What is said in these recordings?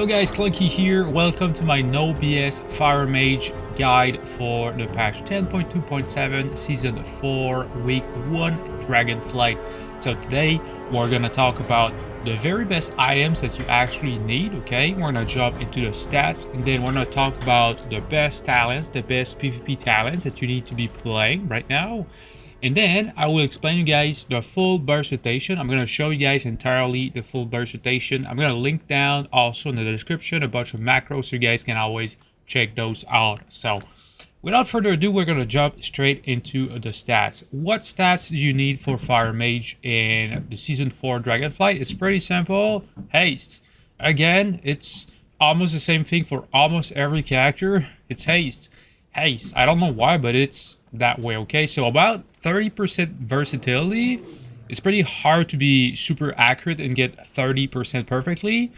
Yo guys, Clunky here. Welcome to my no BS Fire Mage guide for the patch 10.2.7 season 4 week 1 Dragonflight. So today we're gonna talk about the very best items that you actually need. Okay, we're gonna jump into the stats, and then we're gonna talk about the best talents, the best PvP talents that you need to be playing right now. And then I will explain you guys the full burst rotation. I'm going to show you guys entirely the full burst rotation. I'm going to link down also in the description a bunch of macros so you guys can always check those out. So without further ado, we're going to jump straight into the stats. What stats do you need for Fire Mage in the Season 4 Dragonflight? It's pretty simple. Haste. Again, it's almost the same thing for almost every character. It's haste. Haste. I don't know why, but it's that way. Okay, so about 30% versatility. It's pretty hard to be super accurate and get 30% perfectly,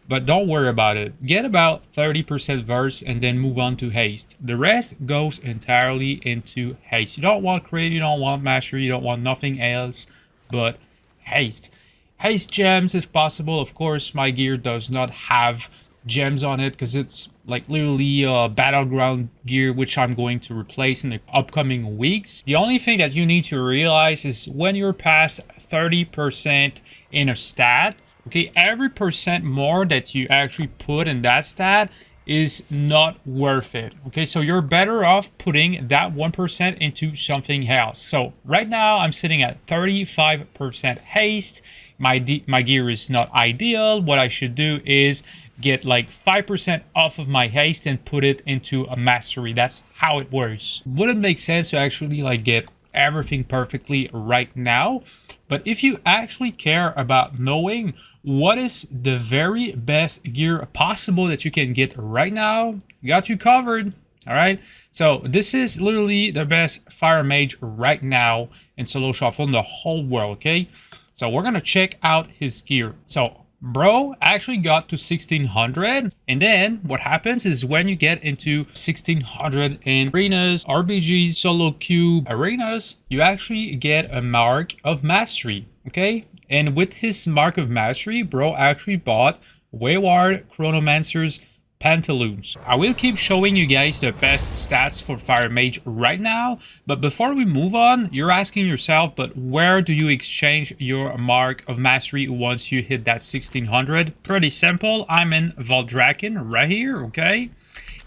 but don't worry about it. Get about 30% verse and then move on to haste. The rest goes entirely into haste. You don't want crit, you don't want mastery, you don't want nothing else but haste. Haste gems if possible. Of course, my gear does not have gems on it because it's like literally battleground gear, which I'm going to replace in the upcoming weeks. The only thing that you need to realize is when you're past 30% in a stat, okay, every percent more that you actually put in that stat is not worth it. Okay, so you're better off putting that 1% into something else. So right now I'm sitting at 35% haste. My gear is not ideal. What I should do is get like 5% off of my haste and put it into a mastery. That's how it works. Wouldn't make sense to actually like get everything perfectly right now, but if you actually care about knowing what is the very best gear possible that you can get right now, got you covered. All right, so this is literally the best Fire Mage right now in solo shuffle in the whole world. Okay, so we're gonna check out his gear. So bro actually got to 1600, and then what happens is when you get into 1600 in arenas, RBGs, solo cube arenas, you actually get a mark of mastery. Okay, and with his mark of mastery, bro actually bought Wayward Chronomancer's Pantaloons. I will keep showing you guys the best stats for Fire Mage right now, but before we move on, you're asking yourself, but where do you exchange your mark of mastery once you hit that 1600? Pretty simple. I'm in Valdraken right here, okay?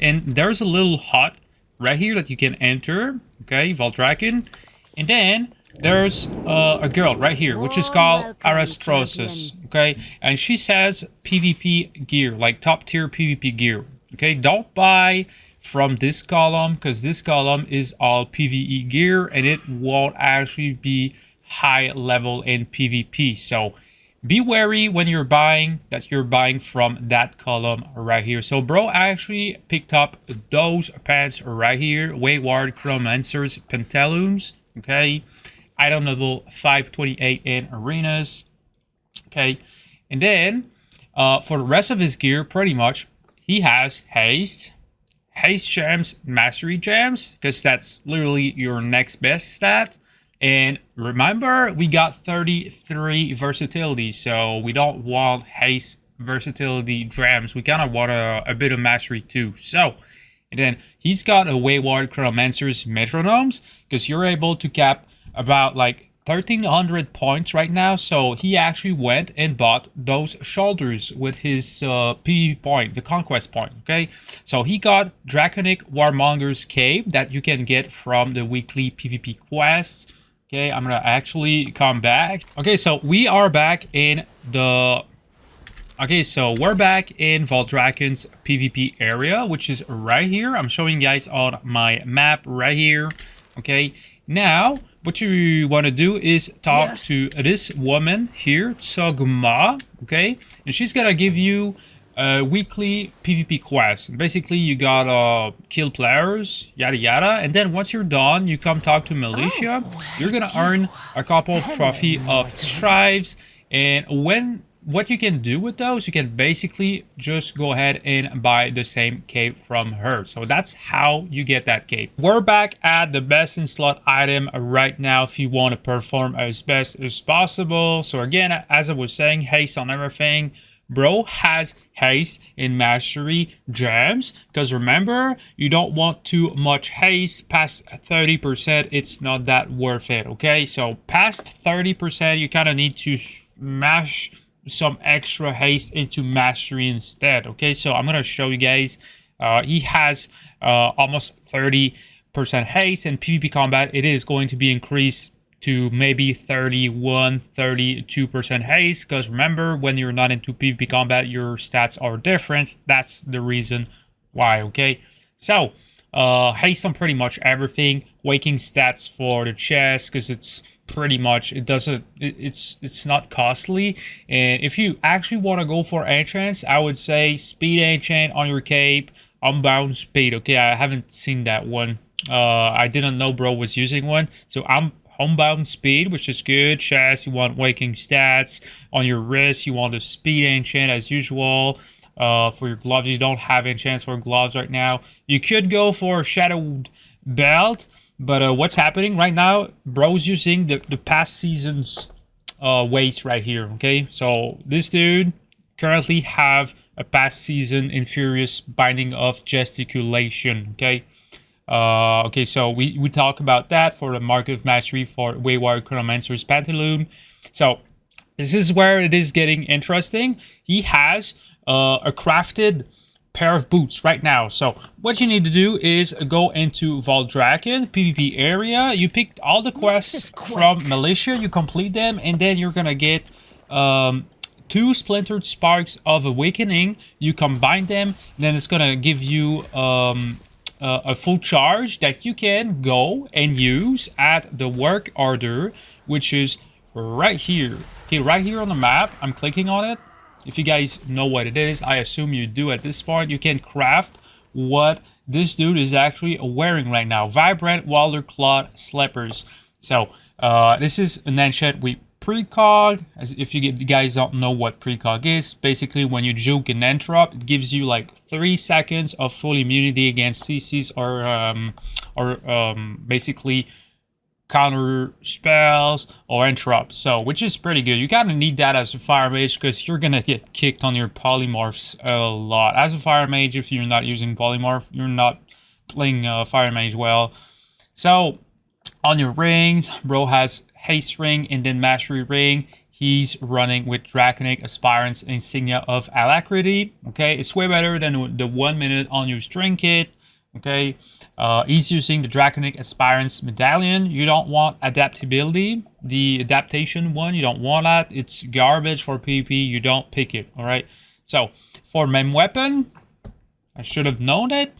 And there's a little hut right here that you can enter, okay, Valdraken. And then there's a girl right here, which is called Arastrosis, okay? And she says PvP gear, like top tier PvP gear, okay? Don't buy from this column because this column is all PvE gear and it won't actually be high level in PvP. So be wary when you're buying that you're buying from that column right here. So bro actually picked up those pants right here, Wayward Chronomancer's Pantaloons, okay? Item level 528 in arenas. Okay, and then for the rest of his gear, pretty much he has haste gems, mastery gems, because that's literally your next best stat. And remember, we got 33 versatility, so we don't want haste versatility gems. We kind of want a bit of mastery too. So, and then he's got a Wayward Chronomancer's metronomes, because you're able to cap about like 1300 points right now. So he actually went and bought those shoulders with his PvP point, the conquest point. Okay, so he got Draconic Warmonger's Cape that you can get from the weekly PvP quests. Okay, I'm gonna actually come back. Okay, so we are back in the we're back in Valdraken's PvP area, which is right here. I'm showing you guys on my map right here. Okay, now what you want to do is talk to this woman here, Tsogma, okay? And she's gonna give you a weekly PvP quest. Basically, you gotta kill players, yada yada. And then once you're done, you come talk to Militia. You're gonna earn a couple of trophy of strives. And what you can do with those, you can basically just go ahead and buy the same cape from her. So that's how you get that cape. We're back at the best in slot item right now if you want to perform as best as possible. So again, as I was saying, haste on everything. bro has haste in mastery gems, because remember, you don't want too much haste past 30%. It's not that worth it. Okay, so past 30%, you kind of need to smash some extra haste into mastery instead. Okay, so I'm gonna show you guys. He has almost 30% haste in PvP combat. It is going to be increased to maybe 32% haste, because remember, when you're not into PvP combat, your stats are different. That's the reason why. Okay, so haste on pretty much everything. Waking stats for the chest, because it's pretty much, it's not costly. And if you actually want to go for enchants, I would say speed enchant on your cape, unbound speed. Okay, I haven't seen that one. I didn't know bro was using one, so I'm homebound speed, which is good. Chest, you want waking stats. On your wrist, you want the speed enchant as usual. For your gloves, you don't have enchants for gloves right now. You could go for shadowed belt, but what's happening right now, bro's using the past season's weights right here. Okay, so this dude currently have a past season Infurious Binding of Gesticulation. Okay, okay, so we talk about that for the Market of Mastery for Wayward Chronomancer's Pantaloon. So this is where it is getting interesting. He has a crafted pair of boots right now. So what you need to do is go into Valdraken PvP area. You pick all the quests from Militia, you complete them, and then you're gonna get 2 Splintered Sparks of Awakening. You combine them, then it's gonna give you a full charge that you can go and use at the work order, which is right here. Okay, right here on the map. I'm clicking on it. If you guys know what it is, I assume you do at this point. You can craft what this dude is actually wearing right now. Vibrant Walder Claw Slippers. So this is an enchant we precog. As if you guys don't know what precog is, basically when you juke an interrupt, it gives you like 3 seconds of full immunity against CCs or basically counter spells or interrupts. So which is pretty good. You kind of need that as a fire mage, because you're gonna get kicked on your polymorphs a lot. As a fire mage, if you're not using polymorph, you're not playing fire mage well. So on your rings, bro has haste ring and then mastery ring. He's running with Draconic Aspirant's Insignia of Alacrity. Okay, it's way better than the 1 minute unused trinket. Okay, he's using the Draconic Aspirant's Medallion. You don't want adaptability, the adaptation one. You don't want that. It's garbage for PvP. You don't pick it. All right. So for main weapon, I should have known it.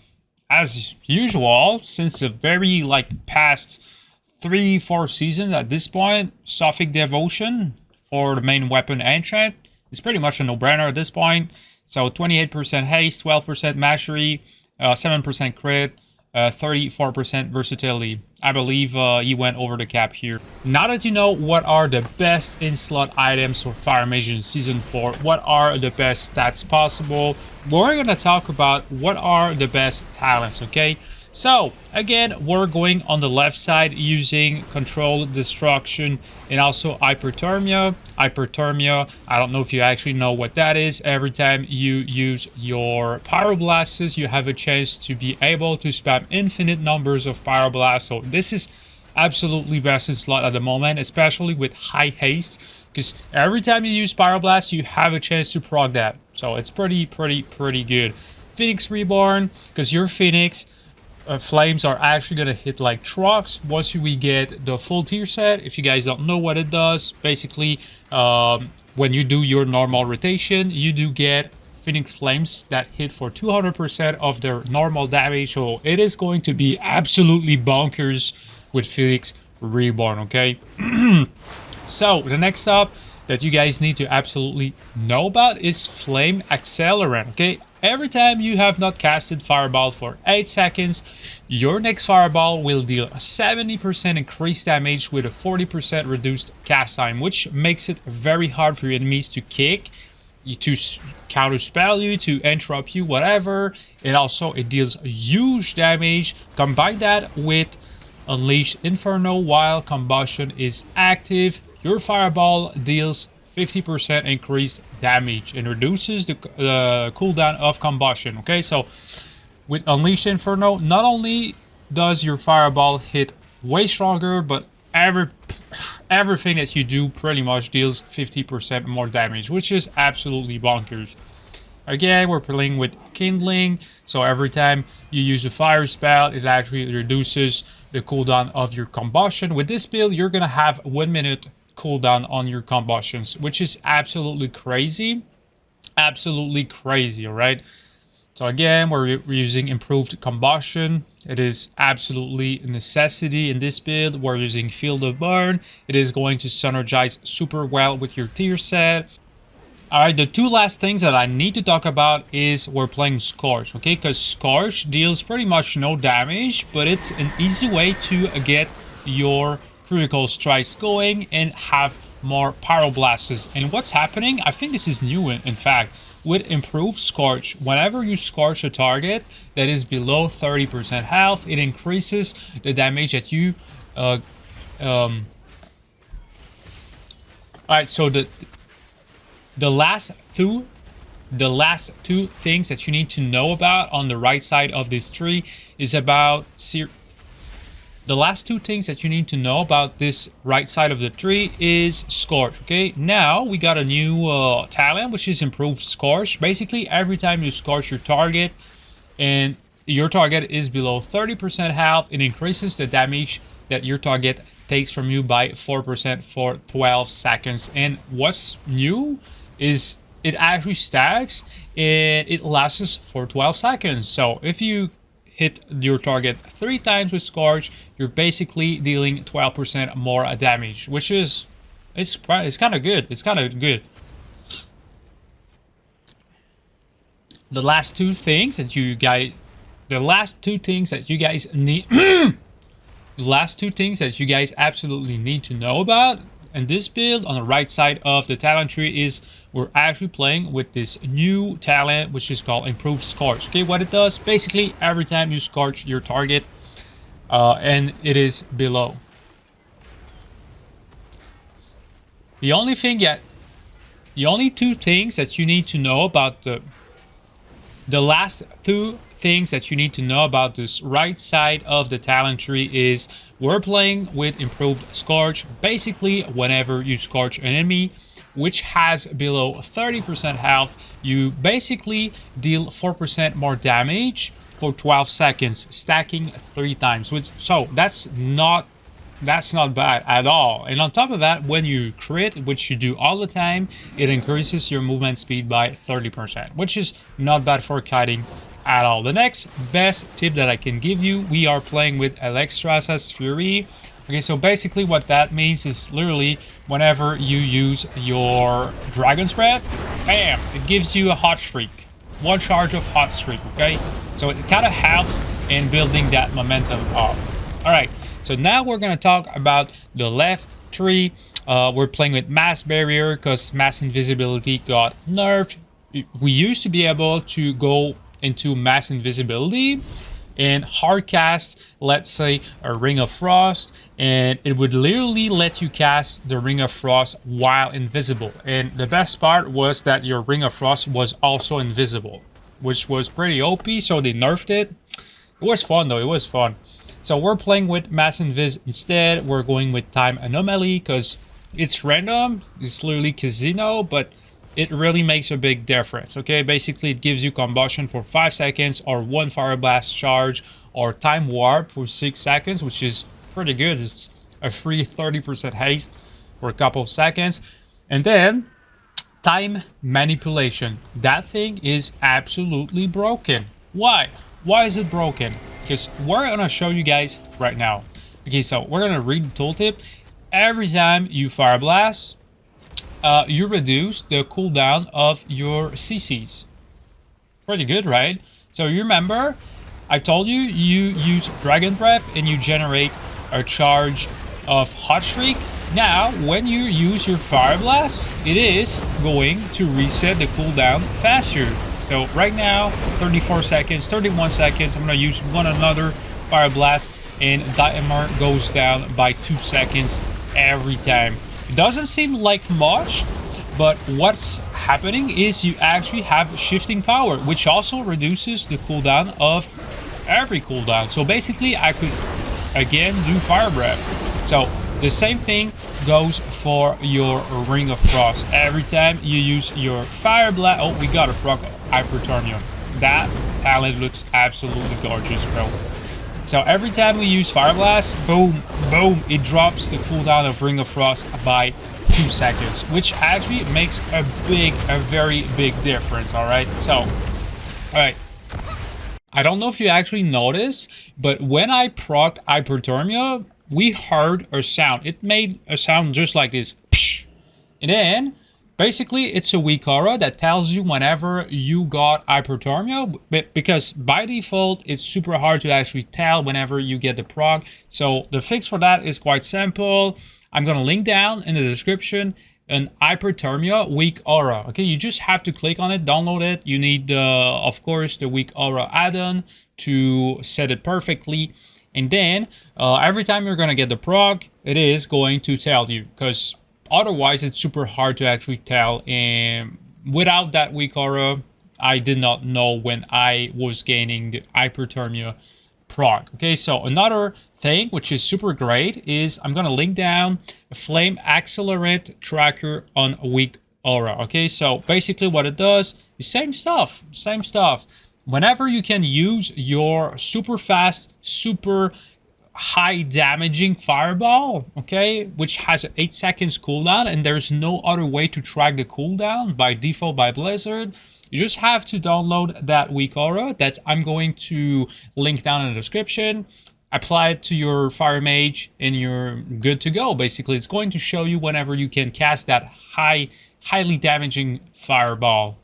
As usual, since the very past 3-4 seasons at this point, Sophic Devotion for the main weapon enchant is pretty much a no-brainer at this point. So 28% haste, 12% mastery, 7% crit, 34% versatility. I believe he went over the cap here. Now that you know what are the best in-slot items for Fire Mage in Season 4, what are the best stats possible, we're going to talk about what are the best talents, okay? So, again, we're going on the left side using Controlled Destruction and also Hyperthermia. Hyperthermia, I don't know if you actually know what that is. Every time you use your Pyroblasts, you have a chance to be able to spam infinite numbers of Pyroblasts. So this is absolutely best in slot at the moment, especially with high haste, because every time you use Pyroblast, you have a chance to proc that. So it's pretty good. Phoenix Reborn, because your Phoenix flames are actually gonna hit like trucks once we get the full tier set. If you guys don't know what it does, basically when you do your normal rotation, you do get Phoenix Flames that hit for 200% of their normal damage. So it is going to be absolutely bonkers with Phoenix Reborn, okay? So the next up that you guys need to absolutely know about is Flame Accelerant, okay? Every time you have not casted Fireball for 8 seconds, your next Fireball will deal 70% increased damage with a 40% reduced cast time, which makes it very hard for your enemies to kick, to counter spell you, to interrupt you, whatever. And also it deals huge damage. Combine that with Unleash Inferno while combustion is active. Your Fireball deals 50% increased damage and reduces the cooldown of combustion. Okay, so with Unleash Inferno, not only does your fireball hit way stronger, but everything that you do pretty much deals 50% more damage, which is absolutely bonkers. Again, we're playing with Kindling, so every time you use a fire spell, it actually reduces the cooldown of your combustion. With this build, you're gonna have 1 minute cooldown on your combustions, which is absolutely crazy. Absolutely crazy, right? So again, we're using improved combustion. It is absolutely a necessity in this build. We're using Field of Burn. It is going to synergize super well with your tier set. Alright, the two last things that I need to talk about is we're playing Scorch, okay? Because Scorch deals pretty much no damage, but it's an easy way to get your critical strikes going and have more pyroblasts. And what's happening, I think this is new in fact, with improved Scorch, whenever you Scorch a target that is below 30% health, it increases the damage that you... Alright, so the last two things that you need to know about on the right side of this tree is about the last two things that you need to know about this right side of the tree is Scorch. Okay, now we got a new talent, which is improved Scorch. Basically, every time you Scorch your target and your target is below 30% health, it increases the damage that your target takes from you by 4% for 12 seconds. And what's new is it actually stacks and it lasts for 12 seconds. So if you hit your target 3 times with Scorch, you're basically dealing 12% more damage, which is it's kind of good. It's kind of good. The last two things that you guys need the last two things that you guys absolutely need to know about in this build on the right side of the talent tree is we're actually playing with this new talent, which is called Improved Scorch. Okay, what it does, basically every time you Scorch your target and it is below. The only two things that you need to know about the last two things that you need to know about this right side of the talent tree is we're playing with improved Scorch. Basically, whenever you Scorch an enemy which has below 30% health, you basically deal 4% more damage for 12 seconds, stacking 3 times. So that's not bad at all. And on top of that, when you crit, which you do all the time, it increases your movement speed by 30%, which is not bad for kiting at all. The next best tip that I can give you, we are playing with Alexstrasza's Fury. Okay, so basically what that means is literally whenever you use your Dragon Spread, bam, it gives you a hot streak. 1 charge of hot streak, okay? So it kind of helps in building that momentum up. Alright, so now we're going to talk about the left tree. We're playing with Mass Barrier because Mass Invisibility got nerfed. We used to be able to go into Mass Invisibility and hard cast, let's say, a Ring of Frost, and it would literally let you cast the Ring of Frost while invisible. And the best part was that your Ring of Frost was also invisible, which was pretty OP, so they nerfed it. It was fun though, it was fun. So we're playing with Mass Invis instead. We're going with Time Anomaly because it's random, it's literally Casino, but it really makes a big difference. Okay, basically it gives you combustion for 5 seconds or 1 fire blast charge or time warp for 6 seconds, which is pretty good. It's a free 30% haste for a couple of seconds. And then time manipulation. That thing is absolutely broken. Why is it broken? Because we're gonna show you guys right now. Okay, so we're gonna read the tooltip. Every time you fire blast, you reduce the cooldown of your CCs. Pretty good, right? So you remember, I told you, you use Dragon Breath and you generate a charge of Hot Streak. Now, when you use your Fire Blast, it is going to reset the cooldown faster. So right now, 34 seconds, 31 seconds, I'm going to use another Fire Blast, and timer goes down by 2 seconds every time. It doesn't seem like much, But what's happening is you actually have shifting power, which also reduces the cooldown of every cooldown. So basically, I could again do Fire Breath. So the same thing goes for your Ring of Frost. Every time you use your Fire Blast, oh, we got a proc Hyperthermia. That talent looks absolutely gorgeous, bro. So every time we use Fire Blast, boom, boom, it drops the cooldown of Ring of Frost by 2 seconds, which actually makes a very big difference. All right, so all right, I don't know if you actually noticed, but when I procced Hyperthermia, we heard a sound. It made a sound just like this. And then basically it's a weak aura that tells you whenever you got Hyperthermia, because by default it's super hard to actually tell whenever you get the proc. So the fix for that is quite simple. I'm gonna link down in the description an Hyperthermia weak aura. Okay, you just have to click on it, download it. You need of course the weak aura add-on to set it perfectly. And then every time you're gonna get the proc, it is going to tell you, because otherwise it's super hard to actually tell. And without that weak aura, I did not know when I was gaining the Hyperthermia proc. Okay, so another thing which is super great is I'm gonna link down a flame accelerant tracker on weak aura. Okay, so basically what it does is same stuff. Whenever you can use your super fast, super high damaging fireball, okay, which has an 8 seconds cooldown, and there's no other way to track the cooldown by default by Blizzard, you just have to download that weak aura that I'm going to link down in the description. Apply it to your Fire Mage and you're good to go. Basically, it's going to show you whenever you can cast that highly damaging fireball.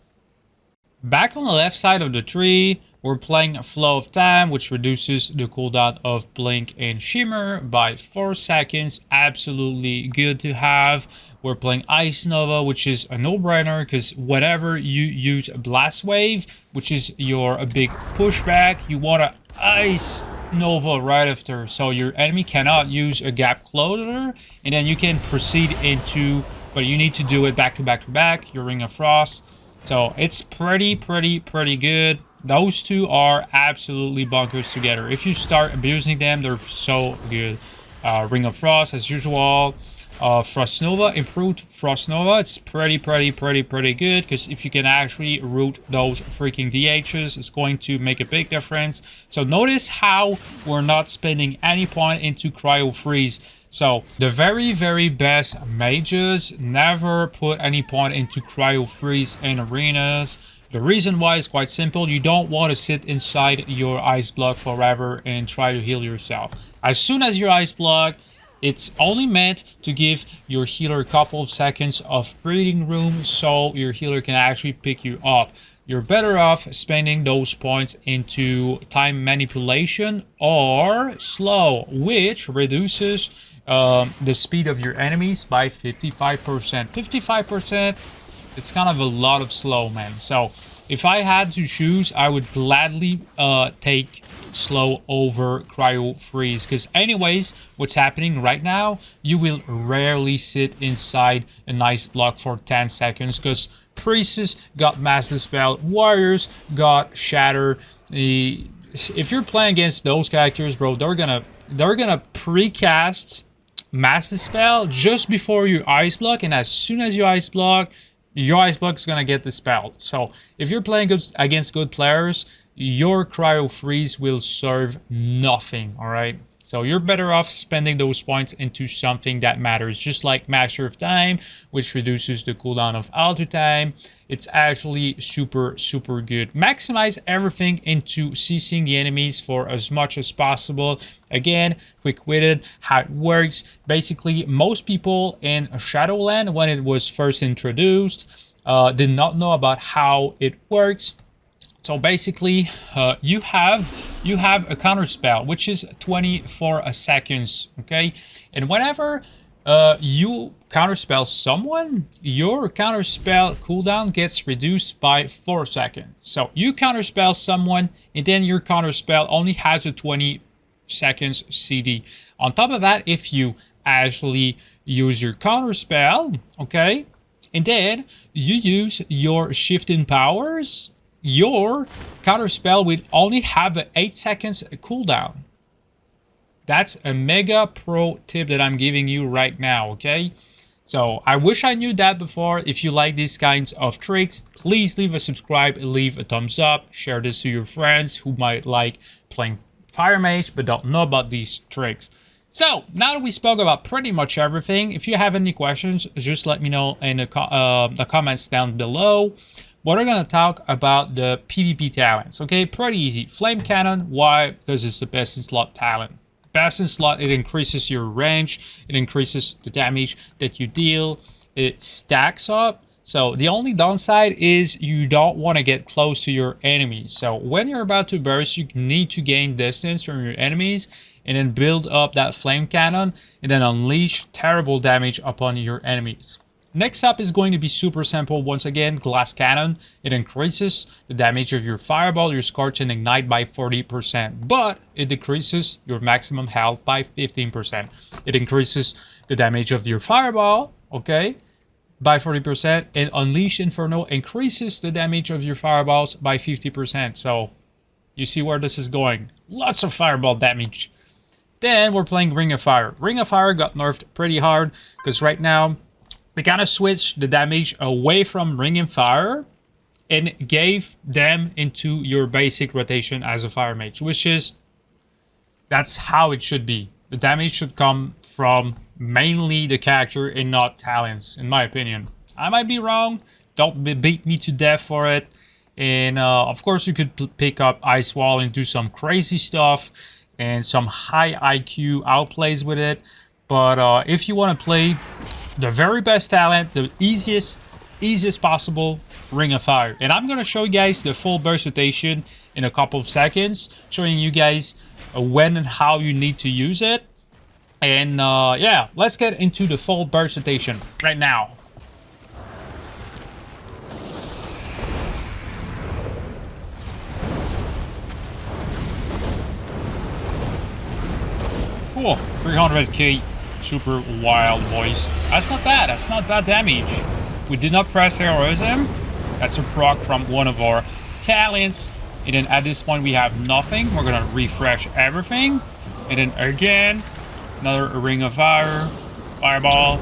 Back on the left side of the tree, we're playing a Flow of Time, which reduces the cooldown of Blink and Shimmer by 4 seconds. Absolutely good to have. We're playing Ice Nova, which is a no-brainer, because whenever you use a Blast Wave, which is a big pushback, you want to Ice Nova right after. So your enemy cannot use a Gap Closer, and then you can proceed into, but you need to do it back to back, your Ring of Frost. So it's pretty good. Those two are absolutely bonkers together. If you start abusing them, they're so good. Ring of Frost as usual. Frost Nova, improved Frost Nova. It's pretty good, because if you can actually root those freaking DHs, it's going to make a big difference. So notice how we're not spending any point into Cryo Freeze. So the very best mages never put any point into Cryo Freeze in arenas. The reason why is quite simple. You don't want to sit inside your ice block forever and try to heal yourself. As soon as your ice block, it's only meant to give your healer a couple of seconds of breathing room so your healer can actually pick you up. You're better off spending those points into time manipulation or slow, which reduces the speed of your enemies by 55%. 55%, it's kind of a lot of slow, man. So if I had to choose, I would gladly take slow over Cryo Freeze, because anyways, what's happening right now, you will rarely sit inside an ice block for 10 seconds, because priests got Mass Dispel, warriors got Shatter. If you're playing against those characters, bro, they're gonna precast Mass Dispel just before your ice block, and as soon as your ice block is gonna get dispelled. So if you're playing against good players, your Cryo Freeze will serve nothing. All right, so you're better off spending those points into something that matters, just like Master of Time, which reduces the cooldown of Alter Time. It's actually super good. Maximize everything into CCing the enemies for as much as possible. Again, quick-witted, how it works. Basically, most people in Shadowland, when it was first introduced, did not know about how it works. So basically, you have a counter spell, which is 24 seconds, okay? And whenever you counterspell someone, your counterspell cooldown gets reduced by 4 seconds. So you counterspell someone, and then your counterspell only has a 20 seconds CD. On top of that, if you actually use your counterspell, okay, and then you use your shifting powers, your counter spell will only have an 8 seconds cooldown. That's a mega pro tip that I'm giving you right now, okay? So I wish I knew that before. If you like these kinds of tricks, please leave a subscribe, leave a thumbs up, share this to your friends who might like playing Fire Mage but don't know about these tricks. So now that we spoke about pretty much everything, if you have any questions, just let me know in the comments down below. We're going to talk about the PvP talents, okay? Pretty easy. Flame Cannon, why? Because it's the best in slot talent. Best in slot, it increases your range, it increases the damage that you deal, it stacks up. So the only downside is you don't want to get close to your enemies. So when you're about to burst, you need to gain distance from your enemies and then build up that flame cannon and then unleash terrible damage upon your enemies. Next up is going to be super simple. Once again, Glass Cannon. It increases the damage of your Fireball, your Scorch, and Ignite by 40%. But it decreases your maximum health by 15%. It increases the damage of your Fireball, okay, by 40%. And Unleash Inferno increases the damage of your Fireballs by 50%. So, you see where this is going. Lots of Fireball damage. Then we're playing Ring of Fire. Ring of Fire got nerfed pretty hard because right now, they kind of switched the damage away from Ring and Fire and gave them into your basic rotation as a Fire Mage, which is, that's how it should be. The damage should come from mainly the character and not talents, in my opinion. I might be wrong. Don't beat me to death for it. And of course, you could pick up Ice Wall and do some crazy stuff and some high IQ outplays with it. But if you want to play the very best talent, the easiest possible, Ring of Fire. And I'm going to show you guys the full burst rotation in a couple of seconds, showing you guys when and how you need to use it. And yeah, let's get into the full burst rotation right now. Cool, 300k. Super wild voice. That's not bad. That's not bad damage. We did not press heroism. That's a proc from one of our talents. And then at this point we have nothing. We're gonna refresh everything. And then again, another Ring of Fire, Fireball.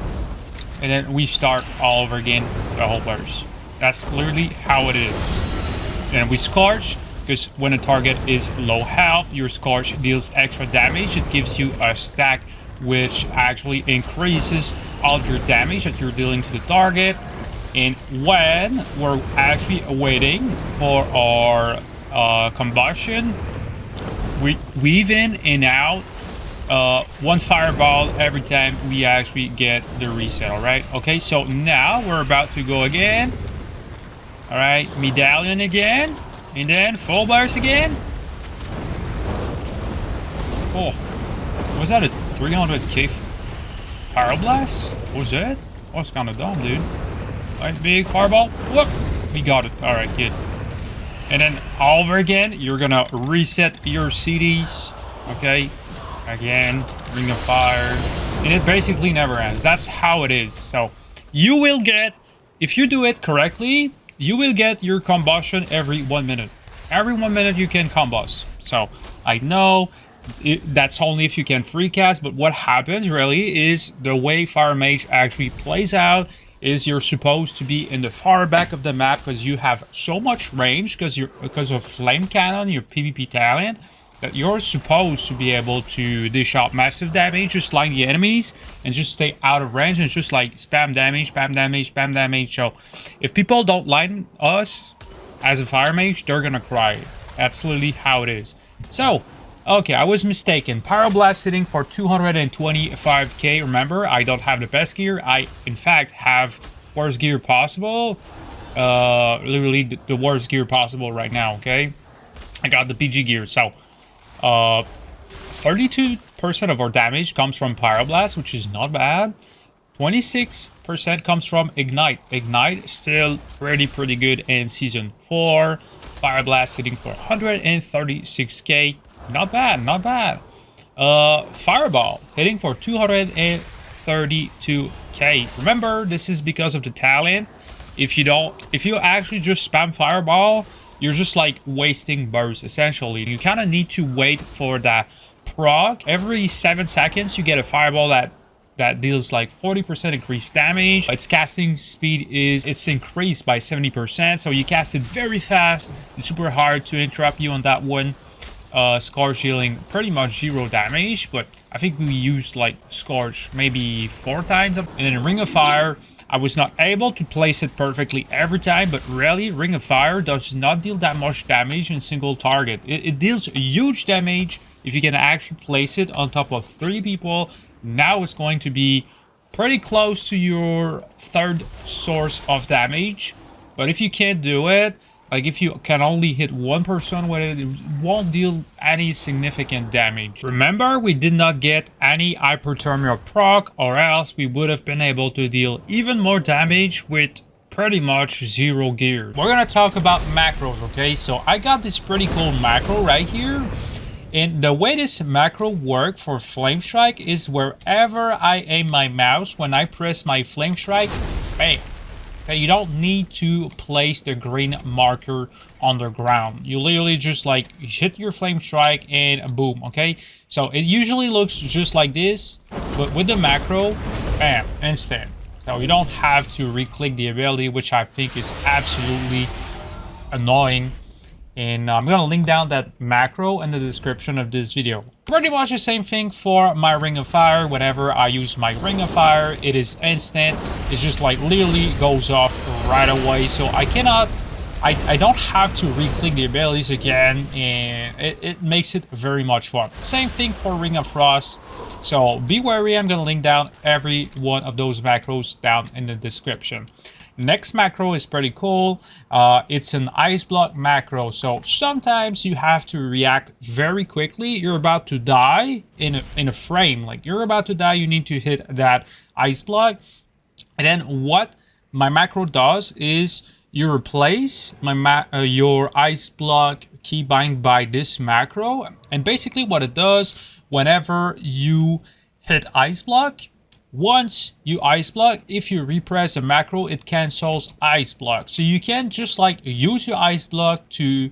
And then we start all over again the whole burst. That's literally how it is. And we Scorch, because when a target is low health, your Scorch deals extra damage. It gives you a stack which actually increases all your damage that you're dealing to the target. And when we're actually waiting for our combustion, we weave in and out one Fireball every time we actually get the reset. All right, okay, so now we're about to go again. All right, Medallion again, and then full burst again. Oh, was that a 300k Pyroblast? What was that? Oh, it's kind of dumb, dude. Right, big Fireball. Look, we got it. All right, good. And then all over again, you're gonna reset your CDs. Okay, again, Ring of Fire, and it basically never ends. That's how it is. So you will get, if you do it correctly, you will get your combustion every 1 minute. Every 1 minute you can combust. So I know that's only if you can free cast, but what happens really is the way Fire Mage actually plays out is you're supposed to be in the far back of the map because you have so much range because of Flame Cannon, your PvP talent, that you're supposed to be able to dish out massive damage, just like the enemies, and just stay out of range and just like spam damage, spam damage, spam damage. So if people don't like us as a Fire Mage, they're gonna cry. That's literally how it is. So okay, I was mistaken. Pyroblast sitting for 225k. Remember, I don't have the best gear. I, in fact, have worst gear possible. Literally the worst gear possible right now, okay? I got the PG gear. So, 32% of our damage comes from Pyroblast, which is not bad. 26% comes from Ignite. Ignite still pretty good in Season 4. Pyroblast sitting for 136k. Not bad, not bad. Fireball hitting for 230 32k. Remember, this is because of the talent. If you actually just spam fireball, you're just like wasting burst essentially. You kind of need to wait for that proc. Every 7 seconds you get a fireball that deals like 40% increased damage. Its casting speed it's increased by 70%, so you cast it very fast. It's super hard to interrupt you on that one. Scorch dealing pretty much 0 damage, but I think we used like Scorch maybe 4 times. And then Ring of Fire, I was not able to place it perfectly every time, but really Ring of Fire does not deal that much damage in single target. It deals huge damage if you can actually place it on top of 3 people. Now it's going to be pretty close to your 3rd source of damage. But if you can't do it, like if you can only hit 1 person with it, it won't deal any significant damage. Remember, we did not get any hyperthermia proc, or else we would have been able to deal even more damage with pretty much 0 gear. We're gonna talk about macros, okay? So I got this pretty cool macro right here. And the way this macro works for Flamestrike is wherever I aim my mouse, when I press my Flamestrike, bam. Okay, you don't need to place the green marker on the ground. You literally just like hit your Flamestrike and boom, okay? So it usually looks just like this, but with the macro, bam, instant. So you don't have to re-click the ability, which I think is absolutely annoying. And I'm gonna link down that macro in the description of this video. Pretty much the same thing for my Ring of Fire. Whenever I use my Ring of Fire, it is instant. It's just like literally goes off right away. So I don't have to re-click the abilities again, and it makes it very much fun. Same thing for Ring of Frost. So be wary, I'm gonna link down every one of those macros down in the description. Next macro is pretty cool. It's an ice block macro. So sometimes you have to react very quickly. You're about to die in a frame. Like you're about to die, you need to hit that ice block. And then what my macro does is you replace your ice block keybind by this macro. And basically what it does, whenever you hit ice block, once you ice block, if you repress the macro, it cancels ice block. So you can just like use your ice block to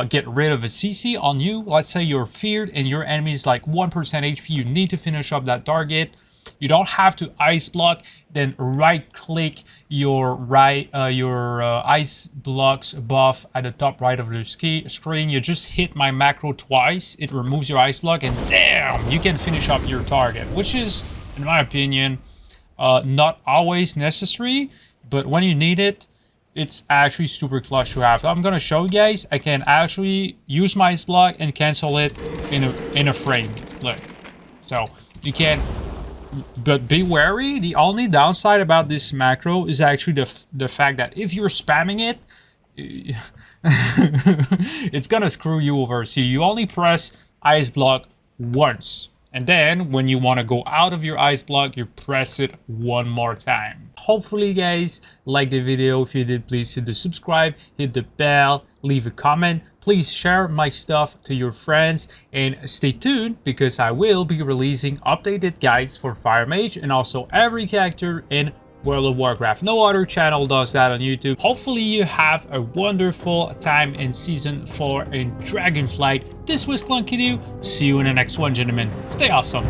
get rid of a CC on you. Let's say you're feared and your enemy is like 1% HP. You need to finish up that target. You don't have to ice block, then right click your ice blocks buff at the top right of the screen. You just hit my macro twice. It removes your ice block and damn, you can finish up your target, which is, in my opinion, not always necessary, but when you need it, it's actually super clutch to have. So I'm gonna show you guys. I can actually use my ice block and cancel it in a frame. Look, so you can, but be wary. The only downside about this macro is actually the fact that if you're spamming it, it's gonna screw you over. So you only press ice block once. And then when you want to go out of your ice block, you press it one more time. Hopefully you guys like the video. If you did, please hit the subscribe, hit the bell, leave a comment. Please share my stuff to your friends and stay tuned because I will be releasing updated guides for Fire Mage and also every character in World of Warcraft. No other channel does that on YouTube. Hopefully you have a wonderful time in Season 4 in Dragonflight. This was Clunky. See you in the next one, gentlemen. Stay awesome.